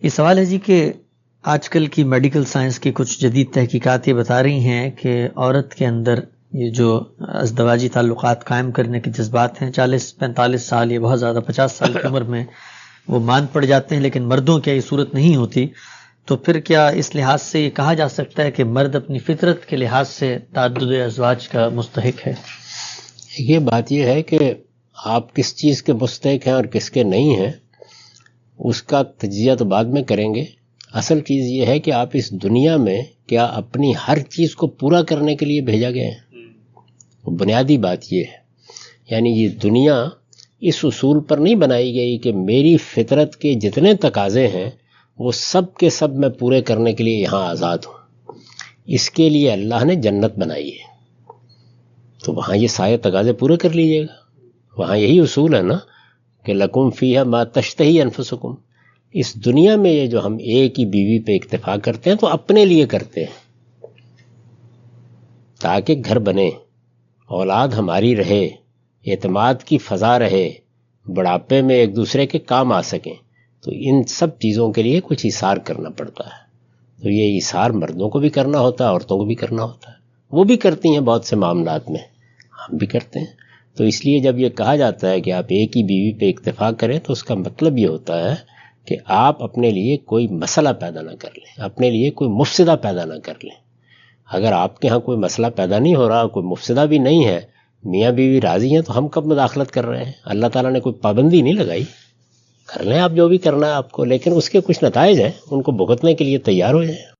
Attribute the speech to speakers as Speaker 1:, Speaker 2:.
Speaker 1: یہ سوال ہے جی کہ آج کل کی میڈیکل سائنس کی کچھ جدید تحقیقات یہ بتا رہی ہیں کہ عورت کے اندر یہ جو ازدواجی تعلقات قائم کرنے کے جذبات ہیں 40-45 سال یا بہت زیادہ 50 سال کی عمر میں وہ مان پڑ جاتے ہیں، لیکن مردوں کی یہ صورت نہیں ہوتی. تو پھر کیا اس لحاظ سے یہ کہا جا سکتا ہے کہ مرد اپنی فطرت کے لحاظ سے تعدد ازواج کا مستحق ہے؟
Speaker 2: یہ بات یہ ہے کہ آپ کس چیز کے مستحق ہیں اور کس کے نہیں ہیں اس کا تجزیہ تو بعد میں کریں گے. اصل چیز یہ ہے کہ آپ اس دنیا میں کیا اپنی ہر چیز کو پورا کرنے کے لیے بھیجا گئے ہیں. بنیادی بات یہ ہے، یعنی یہ دنیا اس اصول پر نہیں بنائی گئی کہ میری فطرت کے جتنے تقاضے ہیں وہ سب کے سب میں پورے کرنے کے لیے یہاں آزاد ہوں. اس کے لیے اللہ نے جنت بنائی ہے، تو وہاں یہ سارے تقاضے پورے کر لیجئے گا. وہاں یہی اصول ہے نا کہ لکم فیہا ما تشتہی انفسکم. اس دنیا میں یہ جو ہم ایک ہی بیوی پہ اکتفا کرتے ہیں تو اپنے لیے کرتے ہیں تاکہ گھر بنے، اولاد ہماری رہے، اعتماد کی فضا رہے، بڑھاپے میں ایک دوسرے کے کام آ سکیں. تو ان سب چیزوں کے لیے کچھ ایثار کرنا پڑتا ہے. تو یہ ایثار مردوں کو بھی کرنا ہوتا ہے، عورتوں کو بھی کرنا ہوتا ہے. وہ بھی کرتی ہیں بہت سے معاملات میں، ہم بھی کرتے ہیں. تو اس لیے جب یہ کہا جاتا ہے کہ آپ ایک ہی بیوی پہ اکتفا کریں تو اس کا مطلب یہ ہوتا ہے کہ آپ اپنے لیے کوئی مسئلہ پیدا نہ کر لیں، اپنے لیے کوئی مفسدہ پیدا نہ کر لیں. اگر آپ کے ہاں کوئی مسئلہ پیدا نہیں ہو رہا، کوئی مفسدہ بھی نہیں ہے، میاں بیوی راضی ہیں، تو ہم کب مداخلت کر رہے ہیں؟ اللہ تعالیٰ نے کوئی پابندی نہیں لگائی، کر لیں آپ جو بھی کرنا ہے آپ کو، لیکن اس کے کچھ نتائج ہیں ان کو بھگتنے کے لیے تیار ہو جائیں.